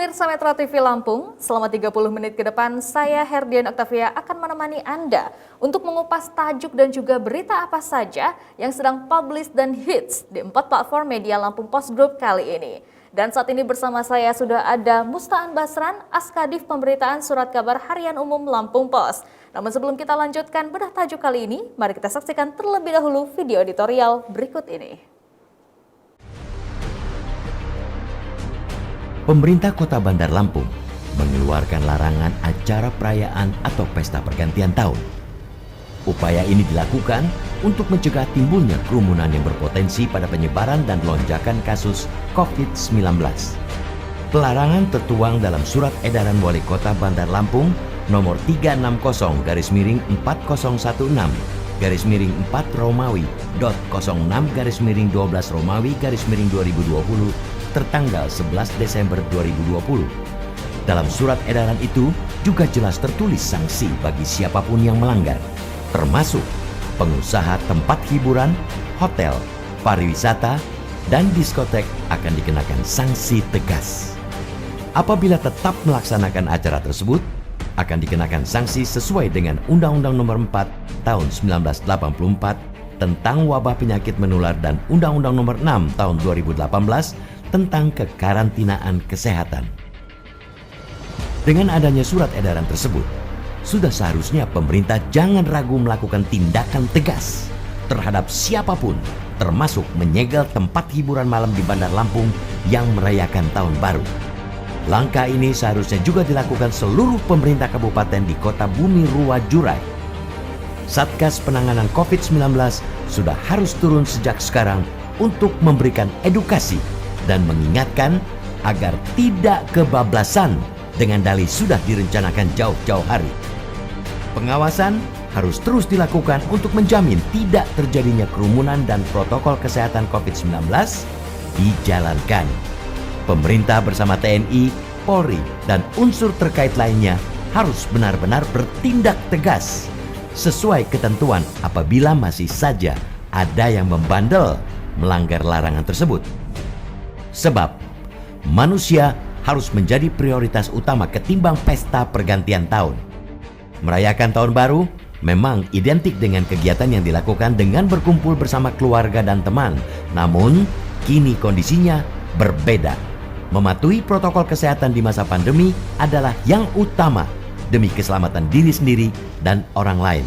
pemirsa Metro TV Lampung, selama 30 menit ke depan saya Herdian Octavia akan menemani Anda untuk mengupas tajuk dan juga berita apa saja yang sedang publish dan hits di 4 platform media Lampung Post Group kali ini. Dan saat ini bersama saya sudah ada Mustaan Basran, Askadif Pemberitaan Surat Kabar Harian Umum Lampung Pos. Namun sebelum kita lanjutkan bedah tajuk kali ini, mari kita saksikan terlebih dahulu video editorial berikut ini. Pemerintah Kota Bandar Lampung mengeluarkan larangan acara perayaan atau pesta pergantian tahun. Upaya ini dilakukan untuk mencegah timbulnya kerumunan yang berpotensi pada penyebaran dan lonjakan kasus COVID-19. Pelarangan tertuang dalam Surat Edaran Wali Kota Bandar Lampung nomor 360/4016 4 Romawi .06/12 Romawi /2020 tertanggal 11 Desember 2020. Dalam surat edaran itu juga jelas tertulis sanksi bagi siapapun yang melanggar, termasuk pengusaha tempat hiburan, hotel, pariwisata, dan diskotek akan dikenakan sanksi tegas. Apabila tetap melaksanakan acara tersebut, akan dikenakan sanksi sesuai dengan Undang-Undang Nomor 4 Tahun 1984 tentang wabah penyakit menular dan Undang-Undang Nomor 6 Tahun 2018 tentang kekarantinaan kesehatan. Dengan adanya surat edaran tersebut, sudah seharusnya pemerintah jangan ragu melakukan tindakan tegas terhadap siapapun, termasuk menyegel tempat hiburan malam di Bandar Lampung yang merayakan Tahun Baru. Langkah ini seharusnya juga dilakukan seluruh pemerintah kabupaten di Kota Bumi Rua Jurai. Satgas Penanganan COVID-19 sudah harus turun sejak sekarang untuk memberikan edukasi dan mengingatkan agar tidak kebablasan dengan dalih sudah direncanakan jauh-jauh hari. Pengawasan harus terus dilakukan untuk menjamin tidak terjadinya kerumunan dan protokol kesehatan COVID-19 dijalankan. Pemerintah bersama TNI, Polri, dan unsur terkait lainnya harus benar-benar bertindak tegas sesuai ketentuan apabila masih saja ada yang membandel melanggar larangan tersebut. Sebab manusia harus menjadi prioritas utama ketimbang pesta pergantian tahun. Merayakan tahun baru memang identik dengan kegiatan yang dilakukan dengan berkumpul bersama keluarga dan teman. Namun, kini kondisinya berbeda. Mematuhi protokol kesehatan di masa pandemi adalah yang utama demi keselamatan diri sendiri dan orang lain.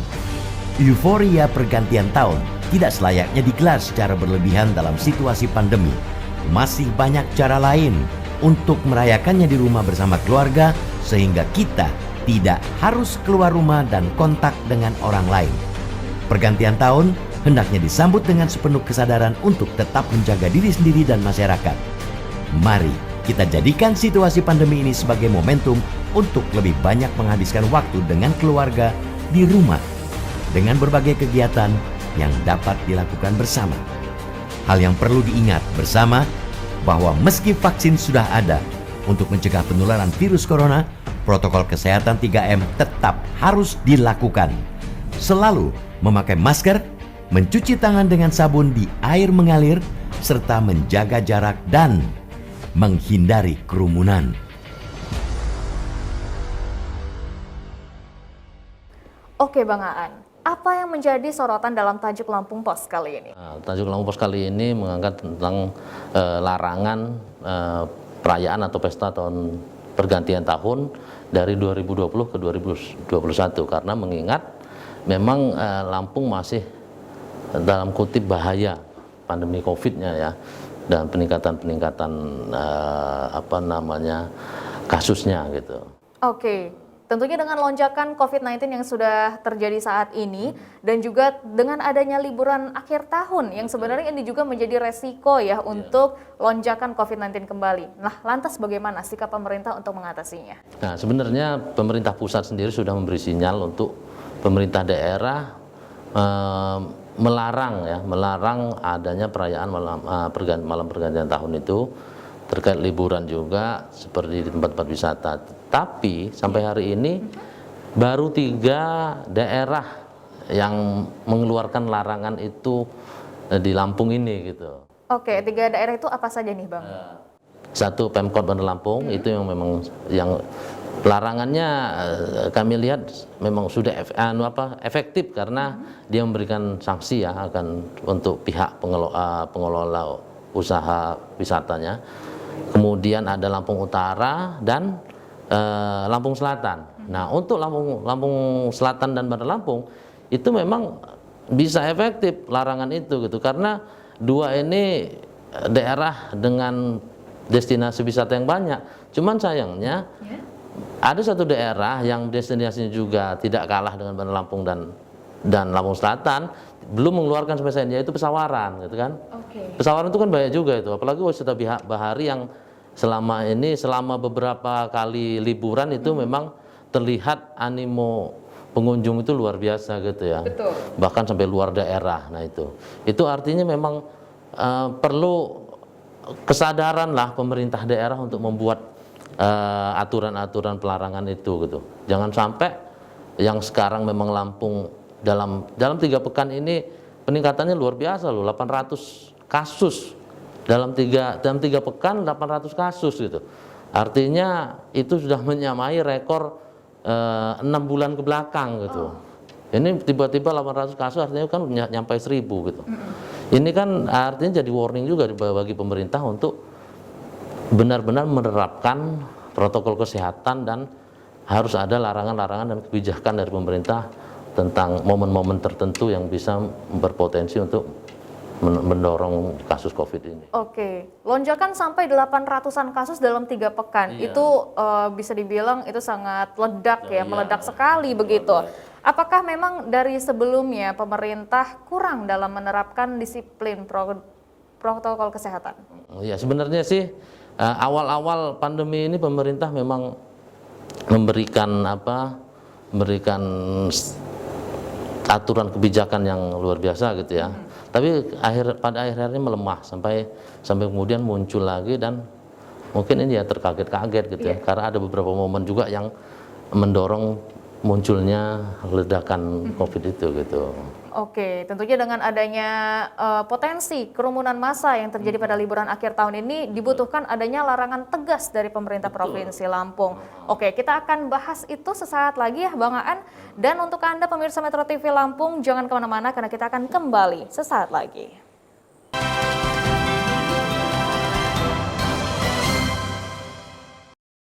Euforia pergantian tahun tidak selayaknya digelar secara berlebihan dalam situasi pandemi. Masih banyak cara lain untuk merayakannya di rumah bersama keluarga sehingga kita tidak harus keluar rumah dan kontak dengan orang lain. Pergantian tahun hendaknya disambut dengan sepenuh kesadaran untuk tetap menjaga diri sendiri dan masyarakat. Mari kita jadikan situasi pandemi ini sebagai momentum untuk lebih banyak menghabiskan waktu dengan keluarga di rumah dengan berbagai kegiatan yang dapat dilakukan bersama. Hal yang perlu diingat bersama bahwa meski vaksin sudah ada untuk mencegah penularan virus corona, protokol kesehatan 3M tetap harus dilakukan. Selalu memakai masker, mencuci tangan dengan sabun di air mengalir, serta menjaga jarak dan menghindari kerumunan. Oke Bang Aan, apa yang menjadi sorotan dalam tajuk Lampung Pos kali ini? Tajuk Lampung Pos kali ini mengangkat tentang larangan perayaan atau pesta tahun pergantian tahun dari 2020 ke 2021 karena mengingat memang Lampung masih dalam kutip bahaya pandemi COVID-nya ya, dan peningkatan kasusnya gitu. Oke. Tentunya dengan lonjakan COVID-19 yang sudah terjadi saat ini dan juga dengan adanya liburan akhir tahun yang sebenarnya ini juga menjadi resiko ya untuk lonjakan COVID-19 kembali. Nah, lantas bagaimana sikap pemerintah untuk mengatasinya? Nah, sebenarnya pemerintah pusat sendiri sudah memberi sinyal untuk pemerintah daerah melarang adanya perayaan malam pergantian tahun itu terkait liburan juga seperti di tempat-tempat wisata. Tapi sampai hari ini baru 3 daerah yang mengeluarkan larangan itu di Lampung ini gitu. Oke, 3 daerah itu apa saja nih Bang? satu Pemkot Bandar Lampung itu yang memang yang larangannya kami lihat memang sudah efektif karena dia memberikan sanksi ya untuk pihak pengelola usaha wisatanya. Kemudian ada Lampung Utara dan Lampung Selatan. Nah, untuk Lampung Selatan dan Bandar Lampung itu memang bisa efektif larangan itu gitu karena dua ini daerah dengan destinasi wisata yang banyak. Cuman sayangnya ada satu daerah yang destinasinya juga tidak kalah dengan Bandar Lampung dan Lampung Selatan, belum mengeluarkan sampai saat ini, yaitu Pesawaran gitu kan. Pesawaran itu kan banyak juga itu, apalagi wisata bahari yang selama beberapa kali liburan itu memang terlihat animo pengunjung itu luar biasa gitu ya. Betul. Bahkan sampai luar daerah. Nah itu artinya memang perlu kesadaran lah pemerintah daerah untuk membuat aturan-aturan pelarangan itu gitu. Jangan sampai yang sekarang memang Lampung dalam 3 pekan ini peningkatannya luar biasa loh, 800 kasus dalam 3 pekan 800 kasus gitu. Artinya itu sudah menyamai rekor 6 bulan ke belakang gitu. Ini tiba-tiba 800 kasus artinya kan nyampe 1000 gitu. Ini kan artinya jadi warning juga bagi pemerintah untuk benar-benar menerapkan protokol kesehatan dan harus ada larangan-larangan dan kebijakan dari pemerintah tentang momen-momen tertentu yang bisa berpotensi untuk mendorong kasus COVID ini. Oke, lonjakan sampai 800-an kasus dalam 3 pekan. Iya. Itu bisa dibilang itu sangat ledak ya, meledak sekali begitu. Apakah memang dari sebelumnya pemerintah kurang dalam menerapkan disiplin protokol kesehatan? Ya sebenarnya sih awal-awal pandemi ini pemerintah memang memberikan aturan kebijakan yang luar biasa gitu ya. Tapi pada akhirnya melemah sampai kemudian muncul lagi dan mungkin ini ya terkaget-kaget gitu ya. Karena ada beberapa momen juga yang mendorong munculnya ledakan COVID itu gitu. Oke, tentunya dengan adanya potensi kerumunan massa yang terjadi pada liburan akhir tahun ini dibutuhkan adanya larangan tegas dari pemerintah Provinsi Lampung. Oke, kita akan bahas itu sesaat lagi ya Bang Aan. Dan untuk Anda pemirsa Metro TV Lampung jangan kemana-mana karena kita akan kembali sesaat lagi.